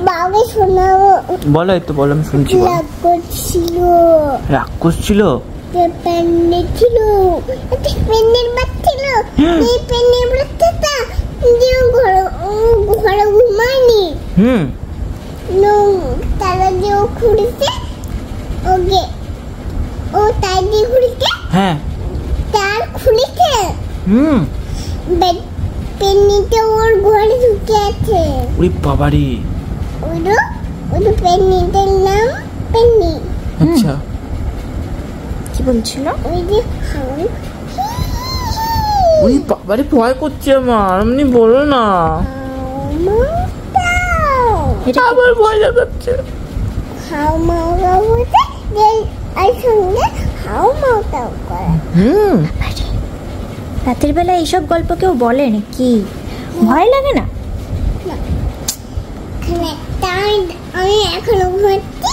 বাবা শোনাও। বলো, একটু বলো, আমি শুনছি। রাগ করছিল। রাগ করছিল? পেন্নে ছিল, একটা পেন্নের বাচ্চা ছিল। এই পেন্নের বাচ্চাটা যে ঘরে ঘুমায়নি। তারা যে ঘুরেছে ওকে, ও তাই দিয়ে ঘুরেছে। হ্যাঁ, তার খুলেছে। পেন্নিটা ওর ঘরে ঢুকে আছে। ওরে বাবারে। ওই পেন্নিটার নাম পেন্নি। আচ্ছা, কি বলছিল? ওই যে ওরে বাবারে, ভয় করছে আমার, এমনি বলো না। আবার ভয় লাগাচ্ছে। হাউ মাউ বলছে, আর সঙ্গে হাউ মাউটাও করে। রাতের বেলা এইসব গল্প কেউ বলে নাকি? ভয় লাগে না? আমি এখনো ঘুমাচ্ছি।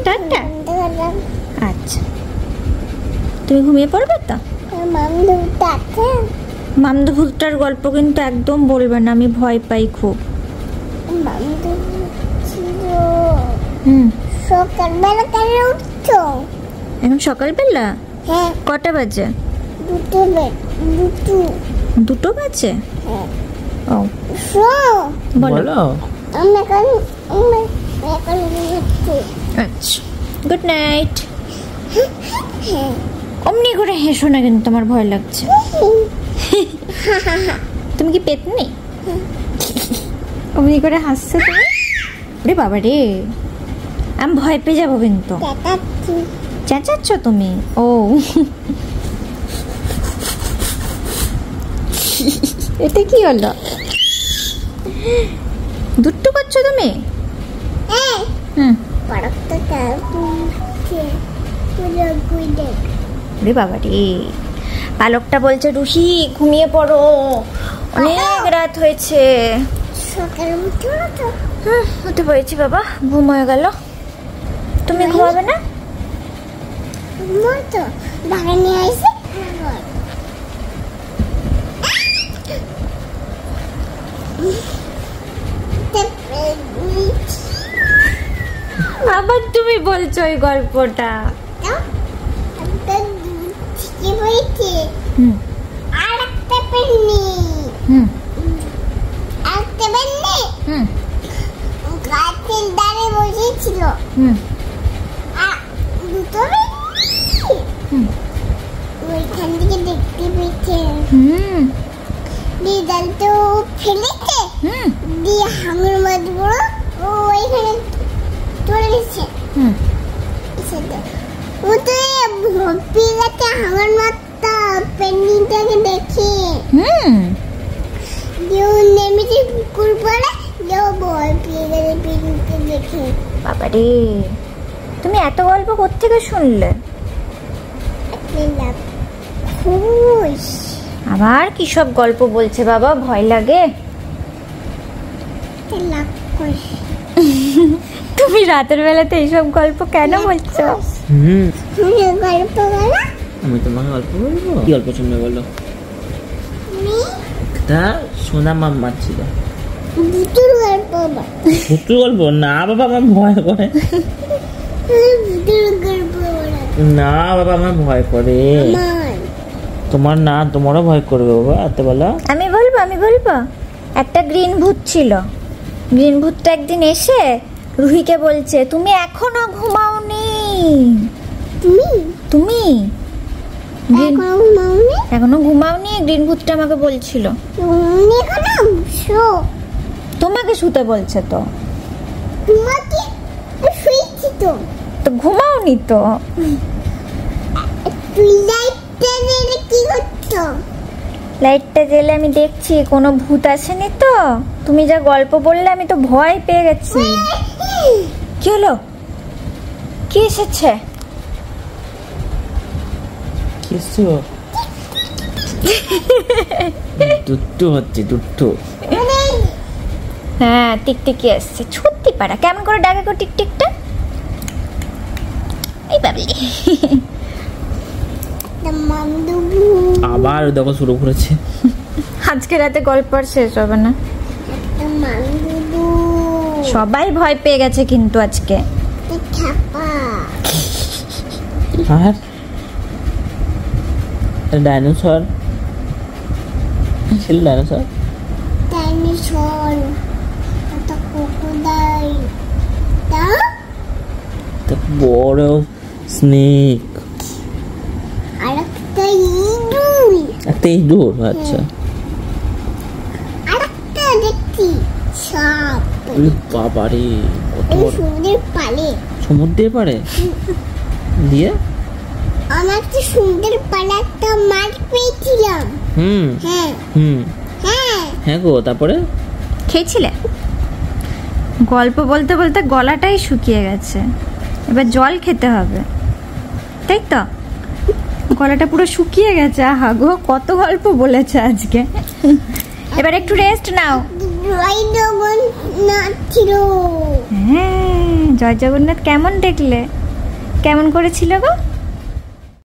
টাটা। আচ্ছা, তুমি ঘুমিয়ে পড়বে তো? মামদু ভূতটার গল্প কিন্তু একদম বলবে না, আমি ভয় পাই খুব। সকালবেলা কেন উঠছো? এখন সকালবেলা? হ্যাঁ। কটা বাজে? দুটো বাজে? ও বলো। আচ্ছা, গুড নাইট। অমনি করে হেসো না, কিন্তু তোমার ভয় লাগছে। তুমি কি পেতনি? অমনি করে হাসছো তুমি। রে বাবা রে, আমি ভয় পেয়ে যাবো কিন্তু। চেঁচাচ্ছ তুমি? ও এটা কি হলো? দুট্টু করছো তুমি? রে বাবা রে, পালকটা বলছে রুহি ঘুমিয়ে পড়ো, অনেক রাত হয়েছে। হতে পেরেছি বাবা, ঘুম হয়ে গেল। তুমি ঘুমাবে না? আবার তুমি বলছো ওই গল্পটা? গাছের ডালে বসেছিল। ওইখান থেকে দেখতে পেয়েছে। দিয়ে ডালটা ফেলেছে, দিয়ে হাঙর মাছগুলো ওইখানে তুলেছে। ও তো ভর্তি গেছে হাঙর মাছটা পেন্নিটাকে দেখে। কেউ নেমেছে পুকুর পড়ে, কেউ ভয় পেয়ে গেছে পেন্নিকে দেখে। বাবারে, তুমি এত গল্প কোত্থেকে শুনলে? আবার কি সব গল্প বলছে বাবা, ভয় লাগে। তুমি রাতের বেলাতে এইসব গল্প কেন বলছো? আমি তোমাকে গল্প বলবো। কি গল্প শুনবে বলো? তা সোনা মাম্মা ছিল। ভূতের গল্প? ভূতের গল্প না বাবা, আমার ভয় করে। না বাবা, আমার ভয় করে। তোমার না, তোমারও ভয় করবে বাবা এত বেলা। আমি বলবো একটা গ্রিন ভূত ছিল। গ্রিন ভূতটা একদিন এসে রুহিকে বলছে, তুমি এখনো ঘুমাওনি। তুমি এখনো ঘুমাওনি? গ্রিন ভূতটা আমাকে বলছিল। তোমাকে শুতে বলছে তো? তো ঘুমাওনি তো? লাইটটা জ্বেলে আমি দেখছি কোনো ভূত আসেনি তো। তুমি যা গল্প বললে আমি তো ভয় পেয়ে গেছি। কি হলো? কি এসেছে? দুট্টু হচ্ছে, দুট্টু। হ্যাঁ, টিকটিকি আসছে। সত্যি পারা কেমন করে ডাকে গো টিকটিকটা? এই বাবলি। আবার দেখো শুরু করেছে। আজকে রাতে গল্প আর শেষ হবে না। সবাই ভয় পেয়ে গেছে কিন্তু আজকে। ছাপা আর ডাইনোসর ছিল, ডাইনোসর ডাইনোসর একটা ক্রোকোডাইল তা বড় স্নেক, আর একটা ইঁদুর, একটা ইঁদুর। আচ্ছা, আর একটা দেখছি সাপ। ওরে বাবারে, কত এই বড়! সমুদ্রের পাড়ে, সমুদ্রের পাড়ে দিয়ে আমার তো সমুদ্রের পাড়ে একটা মাছ পেয়েছিলাম। হুম হ্যাঁ হুম হ্যাঁ হ্যাঁ গো, তারপরে খেয়েছিলে? গল্প বলতে বলতে গলাটাই শুকিয়ে গেছে, এবার জল খেতে হবে, তাই তো? গলাটা পুরো শুকিয়ে গেছে। আহা গো, কত গল্প বলেছে আজকে। এবার একটু রেস্ট নাও। জয় জগন্নাথ ছিল। হ্যাঁ, জয় জগন্নাথ কেমন দেখলে? কেমন করেছিল গো?